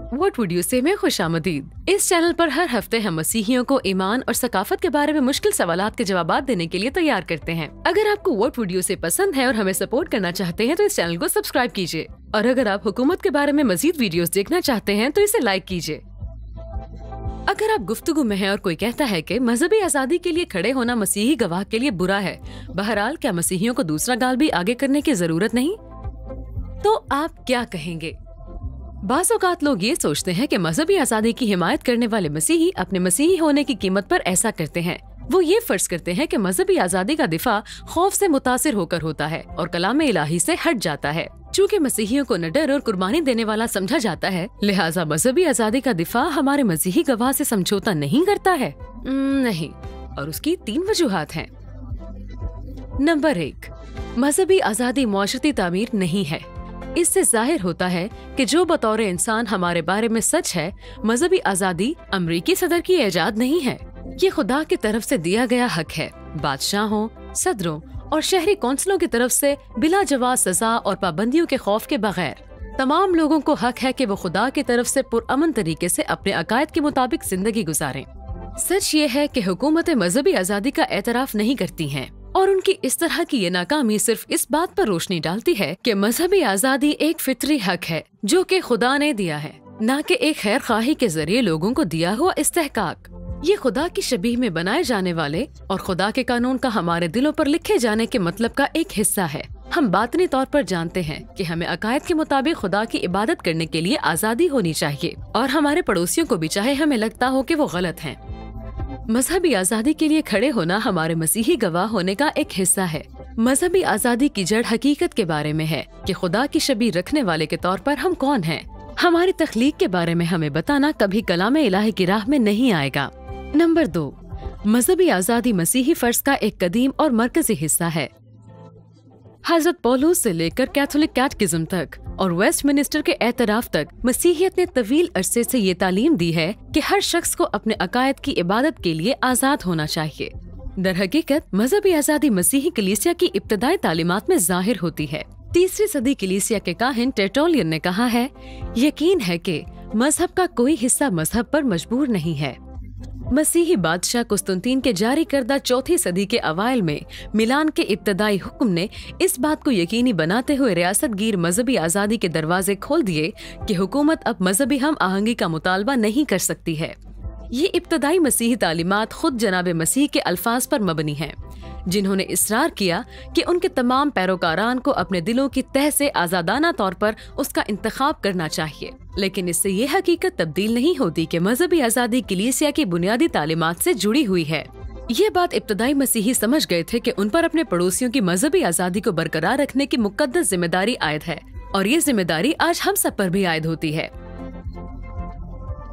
What would you से में खुशामदीद। इस चैनल पर हर हफ्ते हम मसीहियों को ईमान और सकाफत के बारे में मुश्किल सवालात के जवाब देने के लिए तैयार करते हैं। अगर आपको व्हाट वुड यू से पसंद है और हमें सपोर्ट करना चाहते हैं तो इस चैनल को सब्सक्राइब कीजिए, और अगर आप हुकूमत के बारे में मजीद वीडियोस देखना चाहते हैं तो इसे लाइक कीजिए। अगर आप गुफ्तगू में हैं और कोई कहता है कि मजहबी आजादी के लिए खड़े होना मसीही गवाह के लिए बुरा है, बहरहाल क्या मसीहियों को दूसरा गाल भी आगे करने की जरूरत नहीं? तो आप क्या कहेंगे? बाज़ औक़ात लोग ये सोचते हैं कि मजहबी आजादी की हिमायत करने वाले मसीही अपने मसीही होने की कीमत पर ऐसा करते हैं। वो ये फर्ज करते हैं कि मजहबी आजादी का दिफा खौफ से मुतासिर होकर होता है और कलाम इलाही से हट जाता है। चूँकि मसीहियों को निडर और कुर्बानी देने वाला समझा जाता है, लिहाजा मजहबी आजादी का दिफा हमारे मसीही गवाह से समझौता नहीं करता है। नहीं, और उसकी 3 वजूहात हैं। नंबर 1, मजहबी आजादी मुआशरती तामीर नहीं है। इससे जाहिर होता है कि जो बतौर इंसान हमारे बारे में सच है, मजहबी आजादी अमरीकी सदर की इजाद नहीं है। ये खुदा की तरफ से दिया गया हक है। बादशाहों, सदरों और शहरी कौंसलों की तरफ से बिला जवाब सजा और पाबंदियों के खौफ के बगैर तमाम लोगों को हक है कि वो खुदा की तरफ से पुरअमन तरीके से अपने अकायद के मुताबिक जिंदगी गुजारें। सच ये है कि हुकूमतें मजहबी आजादी का एतराफ नहीं करती हैं, और उनकी इस तरह की ये नाकामी सिर्फ इस बात पर रोशनी डालती है कि मजहबी आजादी एक फितरी हक है जो कि खुदा ने दिया है, न कि एक खैर खाही के जरिए लोगों को दिया हुआ इस्तेहकाक। ये खुदा की शबीह में बनाए जाने वाले और खुदा के कानून का हमारे दिलों पर लिखे जाने के मतलब का एक हिस्सा है। हम बातनी तौर पर जानते हैं कि हमें अकायद के मुताबिक खुदा की इबादत करने के लिए आजादी होनी चाहिए, और हमारे पड़ोसियों को भी, चाहे हमें लगता हो कि वो गलत हैं। मजहबी आजादी के लिए खड़े होना हमारे मसीही गवाह होने का एक हिस्सा है। मजहबी आजादी की जड़ हकीकत के बारे में है कि खुदा की शबीह रखने वाले के तौर पर हम कौन हैं। हमारी तख्लीक के बारे में हमें बताना कभी कलाम इलाही की राह में नहीं आएगा। नंबर 2, मजहबी आजादी मसीही फर्ज का एक कदीम और मरकजी हिस्सा है। हजरत पौलुस से लेकर कैथोलिक कैटकिज्म तक और वेस्टमिनिस्टर के एतराफ तक मसीहियत ने तवील अरसे से ये तालीम दी है कि हर शख्स को अपने अकायद की इबादत के लिए आजाद होना चाहिए। दरहकीकत मजहबी आजादी मसीही कलीसिया की इब्तदाई तालीमात में जाहिर होती है। 3वीं सदी कलीसिया के काहिन टेर्टुलियन ने कहा है, यकीन है कि मजहब का कोई हिस्सा मजहब पर मजबूर नहीं है। मसीही बादशाह कुस्तुंतीन के जारी करदा 4वीं सदी के अवाइल में मिलान के इब्तदाई हुक्म ने इस बात को यकीनी बनाते हुए रियासत गिर मजहबी आजादी के दरवाजे खोल दिए कि हुकूमत अब मजहबी हम आहंगी का मुतालबा नहीं कर सकती है। ये इब्तदाई मसीही तालीमात खुद जनाब मसीह के अल्फाज पर मबनी हैं, जिन्होंने इसरार किया कि उनके तमाम पैरोकारान को अपने दिलों की तह से आजादाना तौर पर उसका इंतखाब करना चाहिए। लेकिन इससे ये हकीकत तब्दील नहीं होती कि मजहबी आजादी कलीसिया की बुनियादी तालीमात से जुड़ी हुई है। ये बात इब्तदाई मसीही समझ गए थे कि उन पर अपने पड़ोसियों की मजहबी आजादी को बरकरार रखने की मुकद्दस जिम्मेदारी आयद है, और ये जिम्मेदारी आज हम सब पर भी आयद होती है।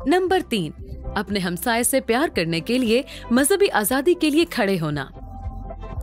नंबर 3, अपने हमसाये से प्यार करने के लिए मजहबी आजादी के लिए खड़े होना।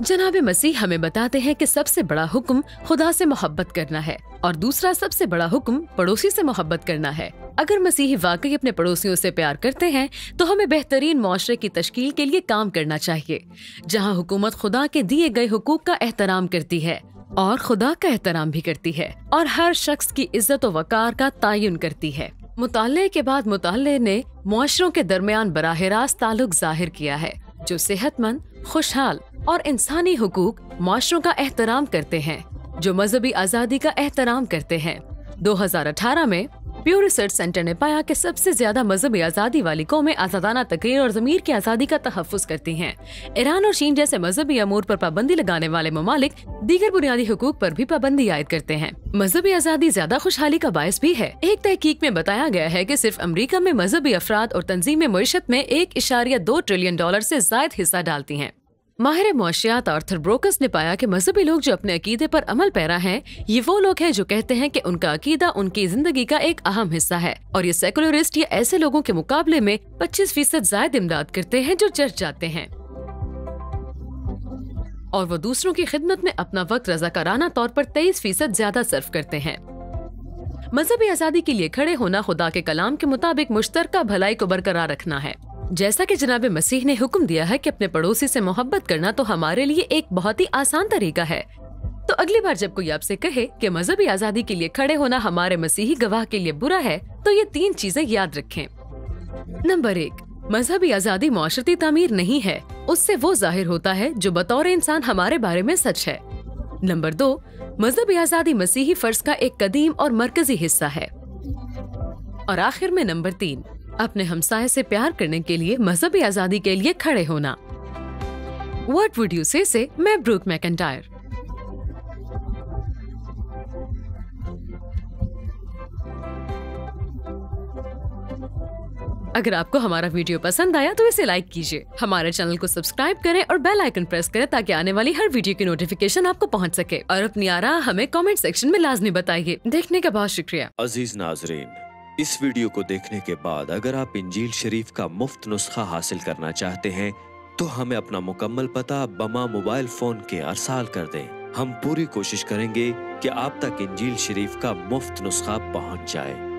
जनाब मसीह हमें बताते हैं कि सबसे बड़ा हुक्म खुदा से मोहब्बत करना है और दूसरा सबसे बड़ा हुक्म पड़ोसी से मोहब्बत करना है। अगर मसीही वाकई अपने पड़ोसियों से प्यार करते हैं तो हमें बेहतरीन मुआशरे की तश्कील के लिए काम करना चाहिए, जहां हुकूमत खुदा के दिए गए हुकूक का एहतराम करती है और खुदा का एहतराम भी करती है, और हर शख्स की इज्जत और वकार का तायुन करती है। मुताले के बाद मुताले ने मुआशरों के दरमियान बराह रास्त ताल्लुक जाहिर किया है, जो सेहतमंद, खुशहाल और इंसानी हुकूक मुआशरों का एहतराम करते हैं, जो मजहबी आजादी का एहतराम करते हैं। 2018 में प्यू रिसर्च सेंटर ने पाया कि सबसे ज्यादा मजहबी आजादी वाली कौमें आजादाना तकरीर और ज़मीर की आजादी का तहफ़्फ़ुज़ करती हैं। ईरान और चीन जैसे मजहबी अमूर पर पाबंदी लगाने वाले ममालिक दीगर बुनियादी हुकूक पर भी पाबंदी आयद करते हैं। मजहबी आजादी ज्यादा खुशहाली का बायस भी है। एक तहकीक में बताया गया है कि सिर्फ अमरीका में मजहबी अफराद और तंजीमें मईशत में $1.2 ट्रिलियन से जायद हिस्सा डालती हैं। माहिर मुआशियात आर्थर ब्रोकस ने पाया कि मजहबी लोग जो अपने अकीदे पर अमल पैरा हैं, ये वो लोग हैं जो कहते हैं कि उनका अकीदा उनकी जिंदगी का एक अहम हिस्सा है, और ये सेकुलरिस्ट या ऐसे लोगों के मुकाबले में 25% ज्यादा इमदाद करते हैं जो चर्च जाते हैं, और वो दूसरों की खिदमत में अपना वक्त रज़ाकाराना तौर पर 23% ज्यादा सर्फ करते हैं। मजहबी आजादी के लिए खड़े होना खुदा के कलाम के मुताबिक मुश्तरका भलाई को बरकरार रखना है। जैसा कि जनाब मसीह ने हुक्म दिया है कि अपने पड़ोसी से मोहब्बत करना तो हमारे लिए एक बहुत ही आसान तरीका है, तो अगली बार जब कोई आपसे कहे कि मजहबी आजादी के लिए खड़े होना हमारे मसीही गवाह के लिए बुरा है, तो ये 3 चीजें याद रखें। नंबर 1, मजहबी आजादी मुआशरती तामीर नहीं है, उससे वो जाहिर होता है जो बतौर इंसान हमारे बारे में सच है। नंबर 2, मजहबी आजादी मसीही फर्ज का एक कदीम और मरकजी हिस्सा है। और आखिर में नंबर 3, अपने हमसाये से प्यार करने के लिए मजहबी आजादी के लिए खड़े होना। व्हाट वुड यू से मैं ब्रूक मैकेंटायर। अगर आपको हमारा वीडियो पसंद आया तो इसे लाइक कीजिए, हमारे चैनल को सब्सक्राइब करें और बेल आइकन प्रेस करें ताकि आने वाली हर वीडियो की नोटिफिकेशन आपको पहुंच सके। और अपनी आरा हमें कमेंट सेक्शन में लाजमी बताइए। देखने का बहुत शुक्रिया। अजीज नाजरीन, इस वीडियो को देखने के बाद अगर आप इंजील शरीफ का मुफ्त नुस्खा हासिल करना चाहते हैं तो हमें अपना मुकम्मल पता बमा मोबाइल फोन के अरसाल कर दें। हम पूरी कोशिश करेंगे कि आप तक इंजील शरीफ का मुफ्त नुस्खा पहुंच जाए।